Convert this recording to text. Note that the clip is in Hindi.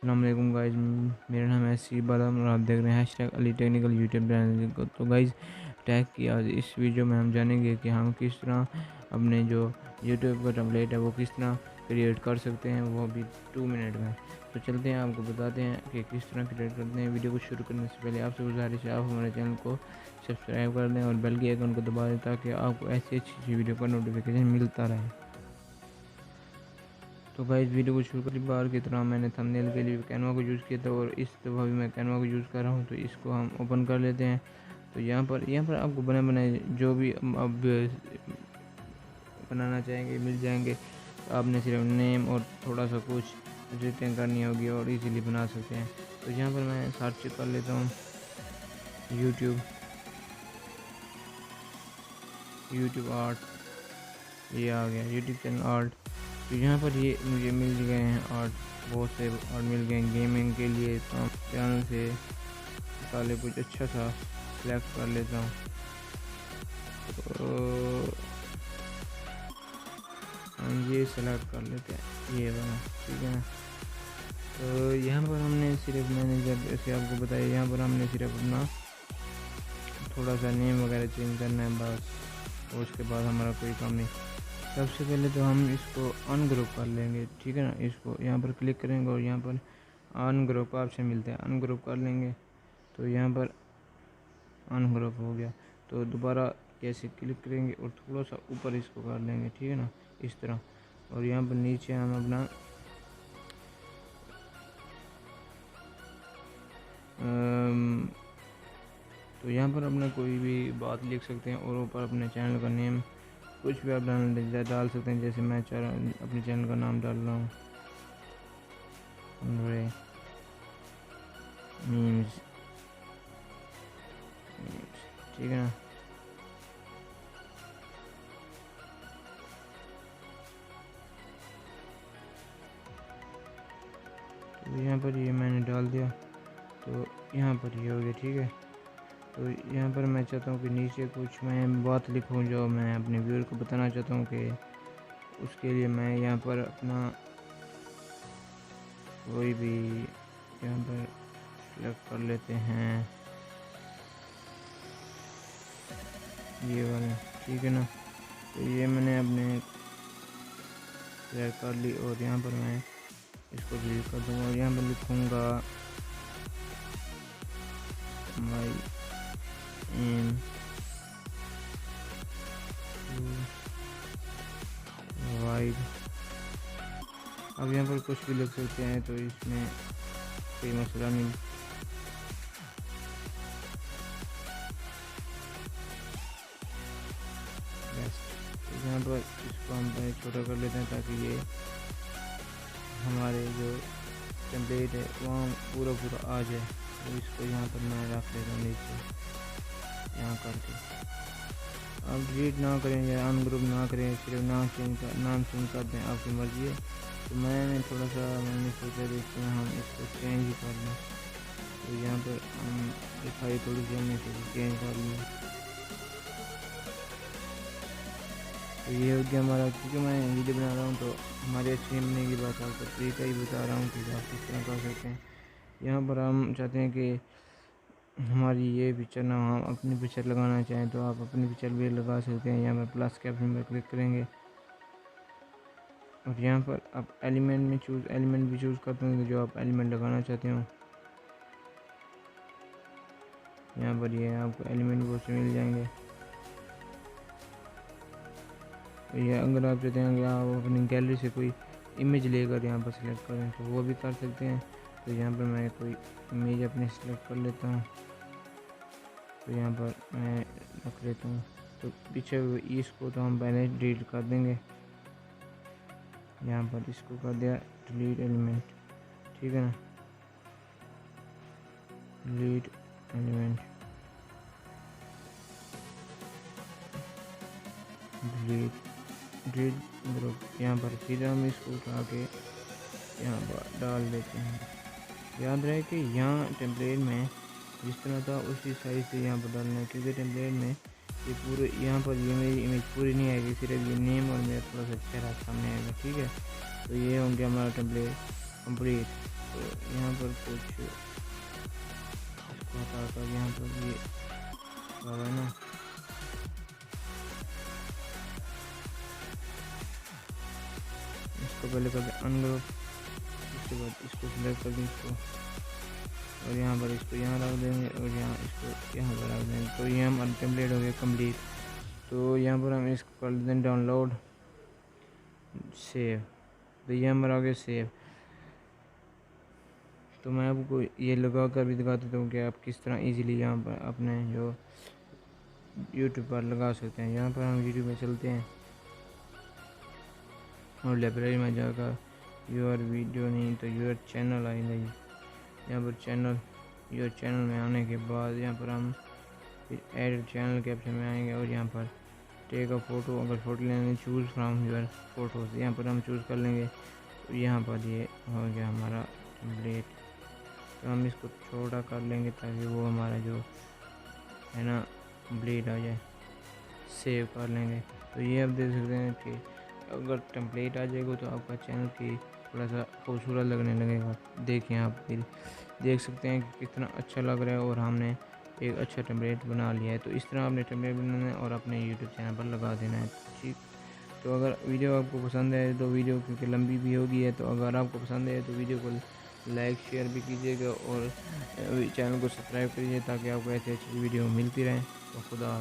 अस्सलामुअलैकुम गाइज, मेरा नाम है सी बादम और आप देख रहे हैं hashtag Ali technical YouTube channel को। तो गाइज टैग की आज इस वीडियो में हम जानेंगे कि हम किस तरह अपने जो यूट्यूब का टेम्पलेट है वो किस तरह क्रिएट कर सकते हैं, वो भी 2 मिनट में। तो चलते हैं, आपको बताते हैं कि किस तरह क्रिएट करते हैं। वीडियो को शुरू करने से पहले आपसे गुजारिश है आप हमारे चैनल को सब्सक्राइब कर दें और बेल के आइकन को दबा दें ताकि आपको ऐसी अच्छी वीडियो का नोटिफिकेशन मिलता रहे। तो गाइस वीडियो को शुरू करने बार की तरह मैंने थंबनेल के लिए कैनवा को यूज़ किया था और इस दफ़ा भी मैं कैनवा को यूज़ कर रहा हूँ। तो इसको हम ओपन कर लेते हैं। तो यहाँ पर आपको बने बनाए जो भी अब बनाना चाहेंगे मिल जाएंगे। तो आपने सिर्फ नेम और थोड़ा सा कुछ एडिटिंग करनी होगी और इजीली बना सकते हैं। तो यहाँ पर मैं सर्च कर लेता हूँ यूट्यूब आर्ट, ये आ गया यूट्यूब चैनल आर्ट। तो यहाँ पर ये मुझे मिल गए हैं आर्ट, बहुत से आर्ट मिल गए हैं गेमिंग के लिए। तो हम चैनल से निकाले कुछ अच्छा सा सिलेक्ट कर लेता हूँ। तो हम ये सेलेक्ट कर लेते हैं, ये बना, ठीक है ना। तो यहाँ पर हमने सिर्फ, मैंने जब ऐसे आपको बताया, यहाँ पर हमने सिर्फ अपना थोड़ा सा नेम वगैरह चेंज करना है बस, और उसके बाद हमारा कोई काम नहीं। सबसे पहले तो हम इसको अनग्रुप कर लेंगे, ठीक है ना। इसको यहाँ पर क्लिक करेंगे और यहाँ पर अनग्रुप का ऑप्शन मिलता है, अनग्रुप कर लेंगे। तो यहाँ पर अनग्रुप हो गया। तो दोबारा कैसे क्लिक करेंगे और थोड़ा सा ऊपर इसको कर लेंगे, ठीक है ना, इस तरह। और यहाँ पर नीचे हम अपना तो यहाँ पर अपना कोई भी बात लिख सकते हैं और ऊपर अपने चैनल का नेम कुछ भी आप डाल सकते हैं। जैसे मैं अपने चैनल का नाम डाल रहा हूँ मीम्स, ठीक है ना। तो यहाँ पर ये मैंने डाल दिया, तो यहाँ पर ये हो गया, ठीक है। तो यहाँ पर मैं चाहता हूँ कि नीचे कुछ मैं बात लिखूँ जो मैं अपने व्यूअर को बताना चाहता हूँ, कि उसके लिए मैं यहाँ पर अपना कोई भी यहाँ पर सेलेक्ट कर लेते हैं, ये वाला, ठीक है ना। तो ये मैंने अपने सेलेक्ट कर ली और यहाँ पर मैं इसको डिलीट कर दूँगा और यहाँ पर लिखूँगा माई एम वाइड। अब यहाँ पर कुछ भी लिख सकते हैं, तो इसमें कोई मसला नहीं। तो यहाँ पर इसको हम छोटा कर लेते हैं ताकि ये हमारे जो टेम्पलेट है वहाँ पूरा आ जाए। तो इसको यहाँ पर मैं रख लेता हूँ नीचे, यहाँ करके। आप डिलीट ना करें या अनग्रुप ना करें, सिर्फ नाम चेंज कर दें, आपकी मर्ज़ी है। तो मैंने सोचा देखते हैं हम इसको चेंज ही कर लें। तो यहाँ पर हम लिखाई थोड़ी सी हमने चेंज कर ली। तो ये हो गया हमारा, क्योंकि मैं वीडियो बना रहा हूँ तो हमारे अच्छी बनने की बात आपको तरीका ही बता रहा हूँ कि आप किस तरह कर सकते हैं। यहाँ पर हम चाहते हैं कि हमारी ये पिक्चर ना, हम अपनी पिक्चर लगाना चाहें तो आप अपनी पिक्चर भी लगा सकते हैं। यहाँ पर प्लस के ऑप्शन पर क्लिक करेंगे और यहाँ पर आप एलिमेंट भी चूज़ करते हैं जो आप एलिमेंट लगाना चाहते हो। यहाँ पर ये आपको एलिमेंट बहुत से मिल जाएंगे। ये अगर आप चाहते हैं कि आप अपनी गैलरी से कोई इमेज लेकर यहाँ पर सिलेक्ट करें तो वो भी कर सकते हैं। तो यहाँ पर मैं कोई इमेज अपनी सिलेक्ट कर लेता हूँ, तो यहाँ पर मैं रख लेता हूँ। तो पीछे इसको तो हम पहले डिलीट कर देंगे। यहाँ पर इसको कर दिया डिलीट एलिमेंट, ठीक है ना, डिलीट एलिमेंट, डिलीट ग्रुप। यहाँ पर फिर हम इसको उठा के यहाँ पर डाल देते हैं। याद रहे कि यहाँ टेम्पलेट में जिस तरह था उसी साइज से यहाँ पर डालना है, क्योंकि टेम्पलेट में ये पूरे यहाँ पर ये मेरी इमेज पूरी नहीं आएगी, सिर्फ ये नेम और मेरा थोड़ा सा चेहरा सामने आएगा, ठीक है। तो ये हो गया हमारा टेम्पलेट। कंप्लीट। तो यहाँ पर कुछ इसको हटा कर यहाँ पर ये है ना, इसको पहले करते अनग्रुप, उसके बाद इसको सिलेक्ट कर दें इसको, और यहाँ पर इसको यहाँ रख देंगे और यहाँ इसको यहाँ पर रख देंगे। तो ये हमारा टेम्पलेट हो गया कंप्लीट। तो यहाँ पर हम इसको कर देते हैं डाउनलोड, सेव। तो ये हमारा आ गया सेव। तो मैं आपको ये लगा कर भी दिखा देता हूँ कि आप किस तरह इजीली यहाँ पर अपने जो यूट्यूब पर लगा सकते हैं। यहाँ पर हम यूट्यूब में चलते हैं और लाइब्रेरी में जाकर योर वीडियो नहीं तो योर चैनल आएगा। यहाँ पर चैनल, योर चैनल में आने के बाद यहाँ पर हम फिर ऐड चैनल के ऑप्शन में आएंगे और यहाँ पर टेक अ फ़ोटो, अगर फ़ोटो लेंगे चूज़ फ्राम योर फोटोज़, यहाँ पर हम चूज़ कर लेंगे। तो यहाँ पर ये हो गया हमारा टेम्पलेट। तो हम इसको छोटा कर लेंगे ताकि वो हमारा जो है ना कंप्लीट आ जाए। सेव कर लेंगे। तो ये आप देख सकते हैं कि अगर टेम्पलेट आ जाएगा तो आपका चैनल की थोड़ा सा खूबसूरत लगने लगेगा। देखिए आप फिर देख सकते हैं कि कितना अच्छा लग रहा है और हमने एक अच्छा टेम्पलेट बना लिया है। तो इस तरह आपने टेम्पलेट बनाना है और अपने यूट्यूब चैनल पर लगा देना है। ठीक, तो अगर वीडियो आपको पसंद है तो वीडियो क्योंकि लंबी भी होगी है, तो अगर आपको पसंद है तो वीडियो को लाइक शेयर भी कीजिएगा और चैनल को सब्सक्राइब करिए ताकि आपको ऐसी अच्छी वीडियो मिलती रहे। तो खुदा।